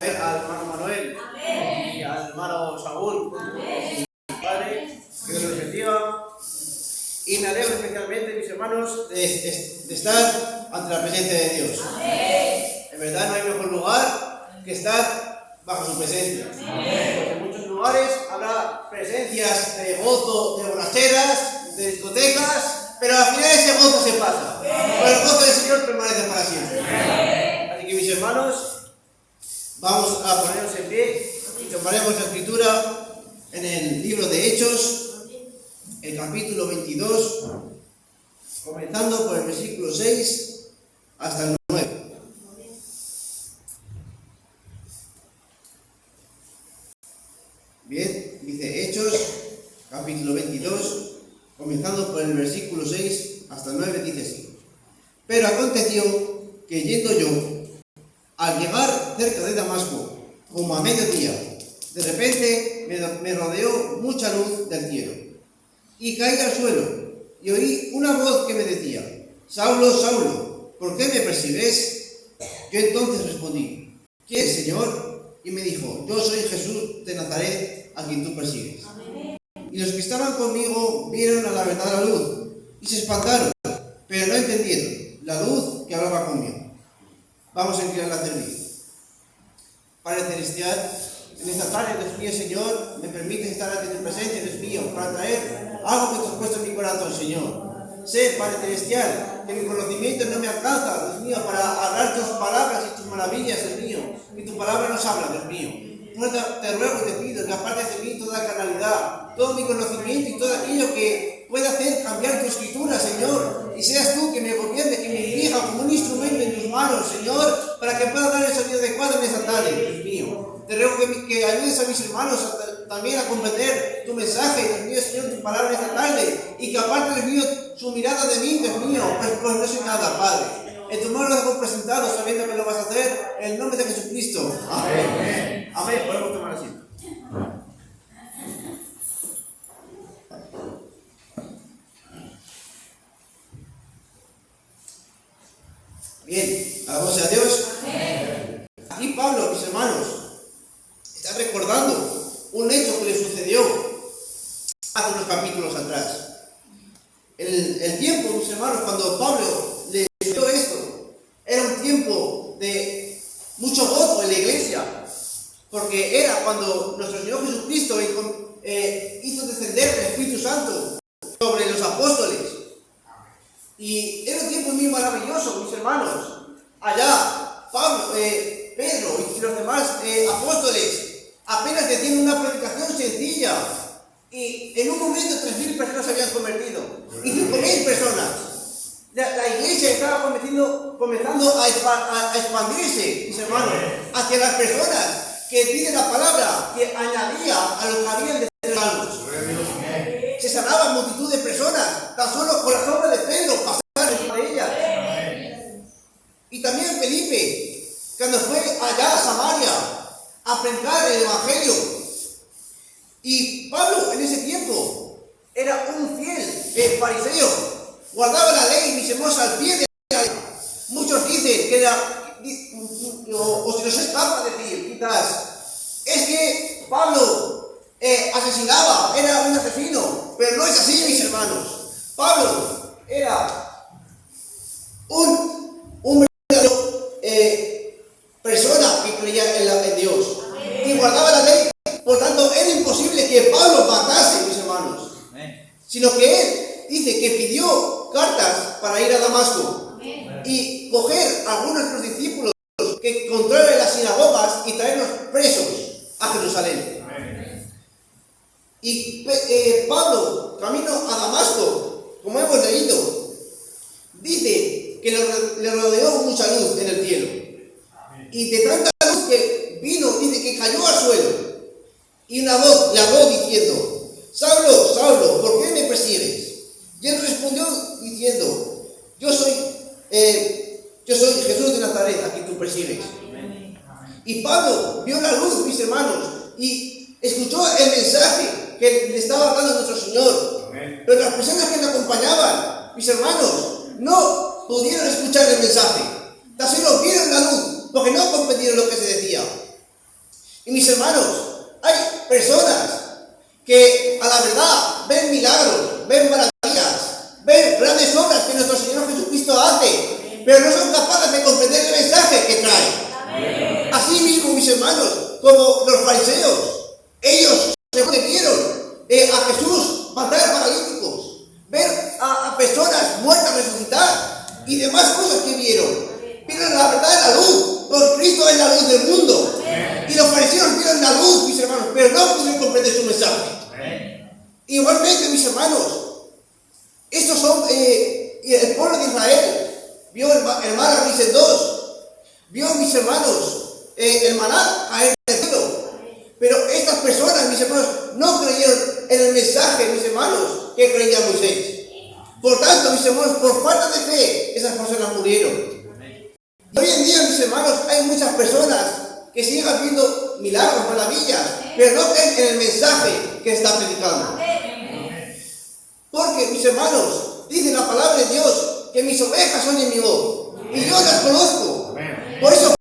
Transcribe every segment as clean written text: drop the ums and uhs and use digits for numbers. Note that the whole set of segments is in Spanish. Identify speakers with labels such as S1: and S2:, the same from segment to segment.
S1: al hermano Manuel. Amén. Y al hermano Saúl. Amén. Padre, que Dios los bendiga. Y me alegro especialmente, mis hermanos, de estar ante la presencia de Dios. Amén. En verdad no hay mejor lugar que estar bajo su presencia. Amén. Porque en muchos lugares habrá presencias de gozo, de borracheras, de discotecas, pero al final ese gozo se pasa. Pero el gozo del Señor permanece para siempre. Amén. Así que, mis hermanos, vamos a ponernos en pie y tomaremos la escritura en el libro de Hechos, el capítulo 22, comenzando por el versículo 6 hasta el 9. Bien, dice Hechos, capítulo 22, comenzando por el versículo 6 hasta el 9, dice así. Pero aconteció que yendo yo, al llegar cerca de Damasco, como a mediodía, de repente me rodeó mucha luz del cielo, y caí al suelo, y oí una voz que me decía: Saulo, Saulo, ¿por qué me persigues? Yo entonces respondí: ¿Quién es, Señor? Y me dijo: Yo soy Jesús de Nazaret, a quien tú persigues. Amén. Y los que estaban conmigo vieron a la verdad la luz, y se espantaron, pero no entendieron la luz que hablaba conmigo. Vamos a inclinar la cerviz. Padre celestial, en esta tarde, Dios mío, Señor, me permites estar ante tu presencia, Dios mío, para traer algo que tú has puesto en mi corazón, Señor. Sé, Padre celestial, que mi conocimiento no me alcanza, Dios mío, para hablar tus palabras y tus maravillas, Dios mío. Y tu palabra nos habla, Dios mío. Te ruego y te pido que apartes de mí toda carnalidad, todo mi conocimiento y todo aquello que pueda hacer cambiar tu escritura, Señor. Y seas tú que me gobierne, que me dirija como un instrumento en tus manos, Señor, para que pueda dar el sonido adecuado en esta tarde, Dios mío. Te ruego que ayudes a mis hermanos también a comprender tu mensaje, Dios mío, Señor, tu palabra esta tarde, y que aparte, Dios mío, su mirada de mí, Dios mío, pues no soy nada, Padre. En tu nombre lo hemos presentado, sabiendo que lo vas a hacer, en el nombre de Jesucristo. Amén. Amén. Podemos tomar asiento. Bien, alabamos a Dios. Amén. Aquí Pablo, mis hermanos, está recordando un hecho que le sucedió hace unos capítulos atrás. El tiempo, mis hermanos, cuando Pablo le sucedió esto, era un tiempo de mucho gozo en la iglesia, porque era cuando nuestro Señor Jesucristo hizo descender el Espíritu Santo sobre los apóstoles. Y era un tiempo muy maravilloso, mis hermanos. Allá, Pablo, Pedro y los demás apóstoles apenas decían una predicación sencilla. Y en un momento 3.000 personas se habían convertido. Y 5.000 personas. La iglesia estaba comenzando a expandirse, mis hermanos, hacia las personas que piden la palabra, que añadía a los que habían de ser salvos. Se sanaban multitud de personas, tan solo con la sombra de Pedro pasaron entre ellas. Y también Felipe, cuando fue allá a Samaria a predicar el Evangelio. Y Pablo en ese tiempo era un fiel fariseo, guardaba la ley, mis hermanos, al pie de la ley. Muchos dicen que o se nos escapa decir, quizás, es que Pablo asesinaba, era un asesino, pero no es así, mis hermanos. Pablo era un verdadero persona que creía en Dios y guardaba la ley. Por tanto, era imposible que Pablo matase, mis hermanos, sino que él dice que pidió cartas para ir a Damasco y coger a algunos de los discípulos que controlen las sinagogas y traerlos presos a Jerusalén. Y Pablo, camino a Damasco, como hemos leído, dice que le rodeó mucha luz en el cielo. Y de tanta luz que vino, dice que cayó al suelo. Y una voz le habló diciendo: Saulo, Saulo, ¿por qué me persigues? Y él respondió diciendo: Yo soy Jesús de Nazaret, a quien tú persigues. Y Pablo vio la luz, mis hermanos, y escuchó el mensaje que le estaba dando nuestro Señor. Pero las personas que le acompañaban, mis hermanos, no pudieron escuchar el mensaje. Tan solo vieron la luz, porque no comprendieron lo que se decía. Y mis hermanos, hay personas que a la verdad ven milagros, ven maravillas, ven grandes obras que nuestro Señor Jesucristo hace, pero no son capaces de comprender el mensaje que trae. Así mismo, mis hermanos, como los fariseos, ellos se vieron a Jesús matar paralíticos, ver a personas muertas resucitar y demás cosas que vieron. Vieron la verdad en la luz, porque Cristo es la luz del mundo. Y los fariseos vieron la luz, mis hermanos, pero no pudieron comprender su mensaje. Igualmente, mis hermanos, estos son el pueblo de Israel. Vio el mar abrirse en dos. Vio, mis hermanos, el maná caer del cielo. Pero estas personas, mis hermanos, no creyeron en el mensaje, mis hermanos, que creía Moisés. Por tanto, mis hermanos, por falta de fe, esas personas murieron. Y hoy en día, mis hermanos, hay muchas personas que siguen viendo milagros, maravillas, pero no creen en el mensaje que está predicando. Porque, mis hermanos, dice la palabra de Dios que mis ovejas oyen mi voz y yo las conozco. Por eso,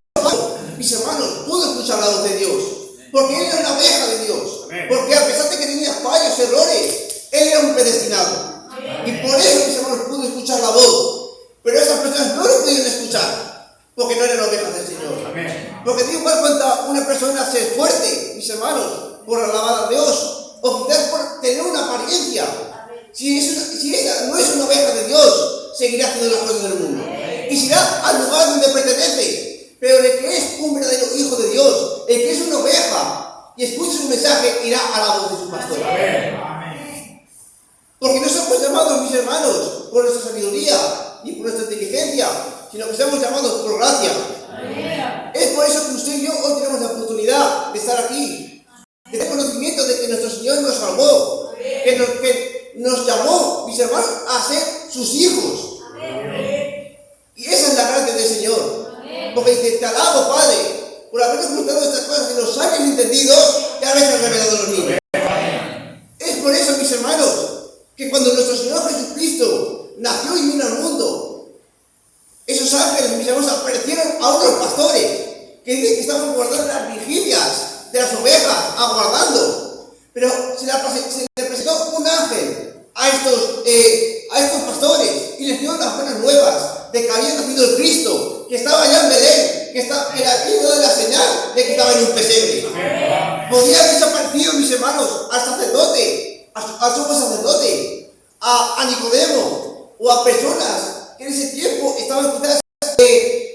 S1: mis hermanos, pudo escuchar la voz de Dios, porque él era una oveja de Dios, porque a pesar de que tenía fallos, errores, él era un predestinado. Y por eso, mis hermanos, pudo escuchar la voz, pero esas personas no lo pudieron escuchar, porque no eran ovejas del Señor. Porque da igual cuando una persona se esfuerce, mis hermanos, por alabar a Dios, o quizás por tener una apariencia. Si ella no es una oveja de Dios, seguirá haciendo las cosas del mundo. Y se irá al lugar donde pertenece. Pero el que es un verdadero hijo de Dios, el que es una oveja, y escucha su mensaje, irá a la voz de su pastor. Porque no somos llamados, mis hermanos, por nuestra sabiduría, ni por nuestra inteligencia, sino que somos llamados por gracia. Es por eso que usted y yo hoy tenemos la oportunidad de estar aquí, de tener conocimiento de que nuestro Señor nos salvó, que nos llamó, mis hermanos, a ser sus hijos. Y esa es la gracia del Señor. Porque dice, te alabo, Padre, por habernos contado estas cosas que nos hayas entendido y habéis revelado a los niños. Es por eso, mis hermanos, que cuando nuestro Señor Jesucristo nació y vino al mundo, esos ángeles, mis hermanos, aparecieron a unos pastores que dicen que estaban guardando las vigilias de las ovejas, aguardando. Pero se le presentó un ángel a estos pastores y les dio las buenas nuevas de que había nacido el Cristo, que estaba allá en Belén, que era hijo de la señal de que estaba en un pesebre. Podía haber desaparecido, mis hermanos, al sacerdote, al sumo sacerdote, a Nicodemo o a personas que en ese tiempo estaban quizás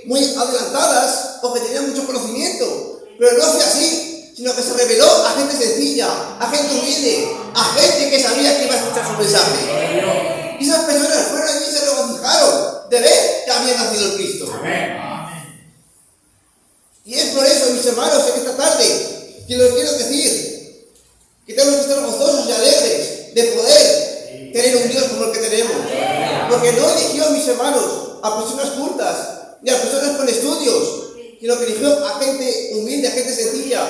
S1: muy adelantadas o que tenían mucho conocimiento, pero no fue así, sino que se reveló a gente sencilla, a gente humilde, a gente que sabía que iba a escuchar su mensaje. Y esas personas fueron allí y se regocijaron de ver que había nacido el Cristo. Y es por eso, mis hermanos, en esta tarde que les quiero decir que tenemos que estar gozosos y alegres de poder tener un Dios como el que tenemos. Porque no eligió, mis hermanos, a personas cultas ni a personas con estudios, sino que eligió a gente humilde, a gente sencilla,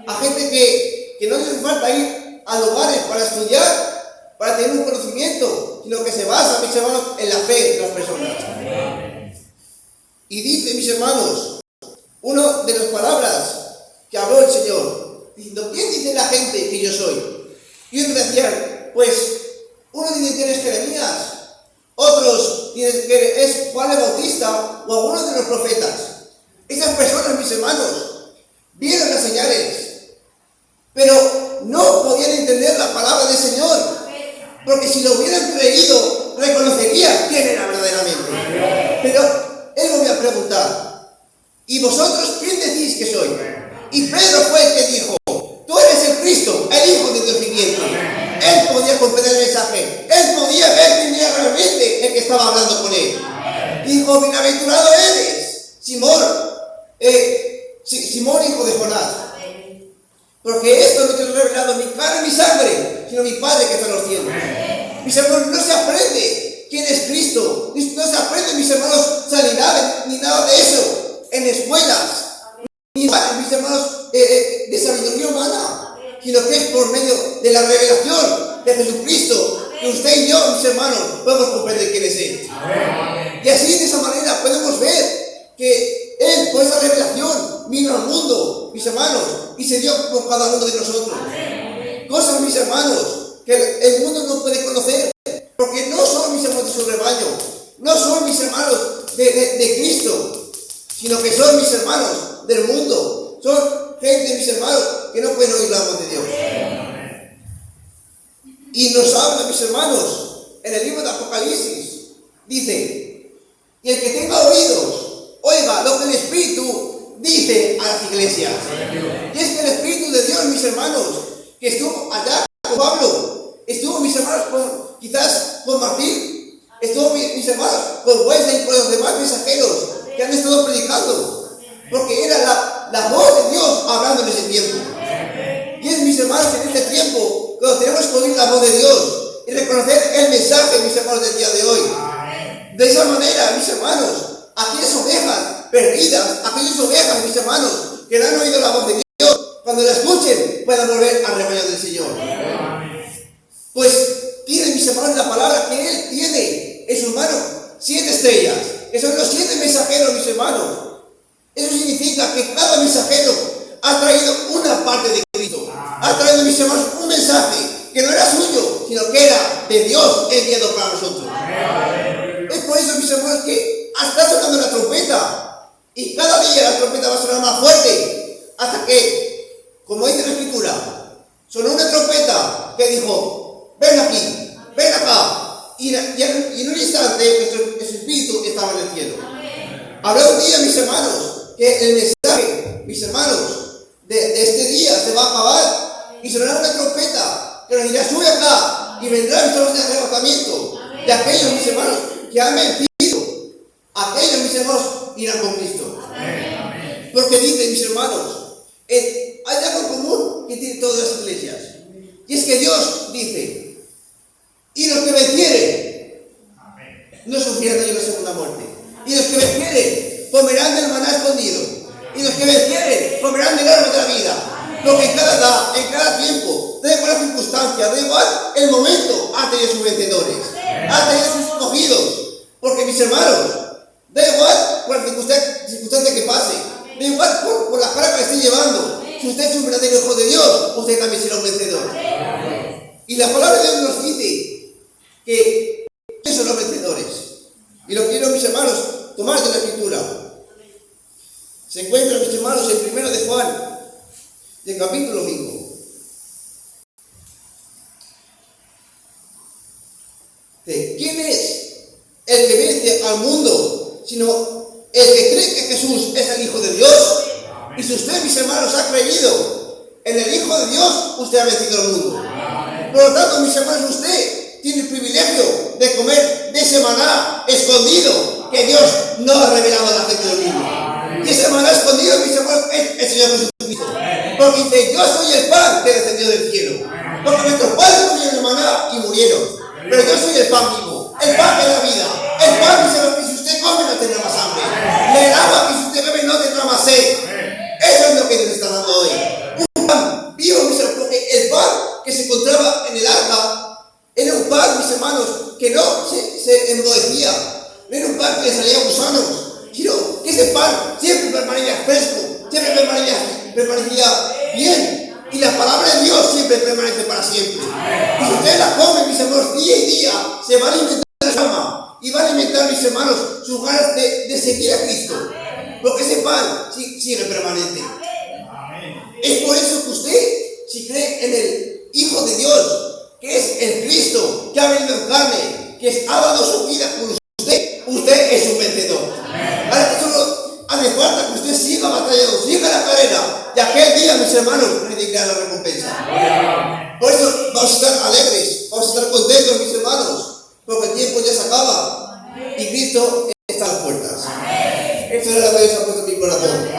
S1: a gente que no le hace falta ir a lugares para estudiar, para tener un conocimiento, sino que se basa, mis hermanos, en la fe de las personas. Y dice, mis hermanos, una de las palabras que habló el Señor, diciendo, ¿quién dice la gente que yo soy? Y otros decían, pues, uno dice que eres Jeremías, otros dicen que es Juan el Bautista o algunos de los profetas. Esas personas, mis hermanos, vieron las señales, pero no podían entender la palabra del Señor, porque si lo hubieran creído, reconocerían quién era verdaderamente. Pero él volvió a preguntar, ¿y vosotros quién decís que soy? Y Pedro fue el que dijo, tú eres el Cristo, el Hijo de Dios viviente. Él podía comprender el mensaje, él podía ver quién era realmente el que estaba hablando con él. Dijo, bienaventurado eres, Simón, hijo de Jonás, porque esto no te lo he revelado ni carne ni sangre, sino mi Padre que está en los cielos. Mis hermanos, no se aprende quién es Cristo, no se aprende, mis hermanos, sanidad ni nada de eso en escuelas, ni mis hermanos de sabiduría humana, sino que es por medio de la revelación de Jesucristo que usted y yo, mis hermanos, podemos comprender quién es Él. Y así, de esa manera, podemos ver que Él, por esa revelación, vino al mundo, mis hermanos, y se dio por cada uno de nosotros. Cosas, mis hermanos, que el mundo no puede conocer, porque no son mis hermanos de su rebaño, no son mis hermanos de Cristo, sino que son mis hermanos del mundo, son gente, mis hermanos, que no pueden oír la voz de Dios. Y nos habla, mis hermanos, en el libro de Apocalipsis, dice, y el que tenga oídos, oiga lo que el Espíritu dice a las iglesias. Y es que el Espíritu de Dios, mis hermanos, que estuvo allá con Pablo, estuvo, mis hermanos, quizás con Martín, estuvo, mis hermanos, con Wesley y con los demás mensajeros que han estado predicando, porque era la voz de Dios hablando en ese tiempo. Y es, mis hermanos, en este tiempo, cuando tenemos que oír la voz de Dios y reconocer el mensaje, mis hermanos, del día de hoy. De esa manera, mis hermanos, aquellas ovejas perdidas, aquellas ovejas, mis hermanos, que no han oído la voz de Dios, cuando la escuchen, puedan volver al rebaño del Señor. Pues tiene, mis hermanos, la palabra que Él tiene en sus manos 7 estrellas, que son los 7 mensajeros, mis hermanos. Eso significa que cada mensajero ha traído una parte de Cristo, ha traído, mis hermanos, un mensaje que no era suyo, sino que era de Dios enviado para nosotros. Es por eso, mis hermanos, que está sonando la trompeta, y cada día la trompeta va a sonar más fuerte, hasta que, como dice la Escritura, sonó una trompeta que dijo, ven aquí, ven acá, y en un instante nuestro espíritu estaba en el cielo. Habrá un día, mis hermanos, que el mensaje, mis hermanos, de este día se va a acabar, y sonará una trompeta que nos dirá, sube acá, y vendrán nuestros de arrebatamiento de aquellos, mis hermanos, que han vencido. Aquellos, mis hermanos, irán con Cristo. Porque dice, mis hermanos, hay algo común que tienen todas las iglesias, y es que Dios dice, y los que vencieren no sufrirán ellos la segunda muerte, y los que vencieren comerán del maná escondido, y los que vencieren comerán del árbol de la vida. Lo que en cada edad, en cada tiempo, da igual la circunstancia, da igual el momento, ha tenido sus vencedores, ha tenido sus escogidos. Porque, mis hermanos, da igual por la circunstancia que pase, da igual por la cara que le esté llevando. Si usted es un verdadero hijo de Dios, usted también será un vencedor. Y la palabra de Dios nos dice que son los vencedores. Y lo quiero, mis hermanos, tomar de la Escritura. Se encuentra, mis hermanos, en 1 de Juan, del capítulo 5. ¿Quién es el que vence al mundo, sino el que cree que Jesús es el Hijo de Dios? Y si usted, mis hermanos, ha creído en el Hijo de Dios, usted ha vencido al mundo. Por lo tanto, mis hermanos, usted tiene el privilegio de comer de ese maná escondido que Dios no ha revelado a la gente del mundo. Y ese maná escondido, mis hermanos, es el Señor Jesucristo. Porque dice, yo soy el pan que descendió del cielo. Porque nuestros padres comieron el maná y murieron. Pero yo soy el pan vivo, el pan de la vida. El pan, mis hermanos, que si usted come no tendrá más hambre. El agua que si usted bebe no tendrá más sed. Eso es lo que Dios está dando hoy. Un pan vivo, mis hermanos, porque el pan que se encontraba en el arca era un pan, mis hermanos, que no se enrodecía. No era un pan que le salía gusanos, sino que ese pan siempre permanecía fresco, siempre permanecía bien. Y la palabra de Dios siempre permanece para siempre. Y si usted la come, mis hermanos, día y día, se va a alimentar su alma y va a alimentar, mis hermanos, sus ganas de seguir a Cristo. Porque ese pan sigue permanente. Es por eso que usted, si cree en el Hijo de Dios, que es el Cristo, que ha venido en carne, que ha dado su vida por usted es un vencedor. Ahora que solo hace falta que usted siga batallando, siga la carrera, y aquel día, mis hermanos, recibirá la recompensa. Por eso vamos a estar alegres, vamos a estar contentos, mis hermanos, porque el tiempo ya se acaba y Cristo está a las puertas. Esto es lo que Dios ha puesto en mi corazón.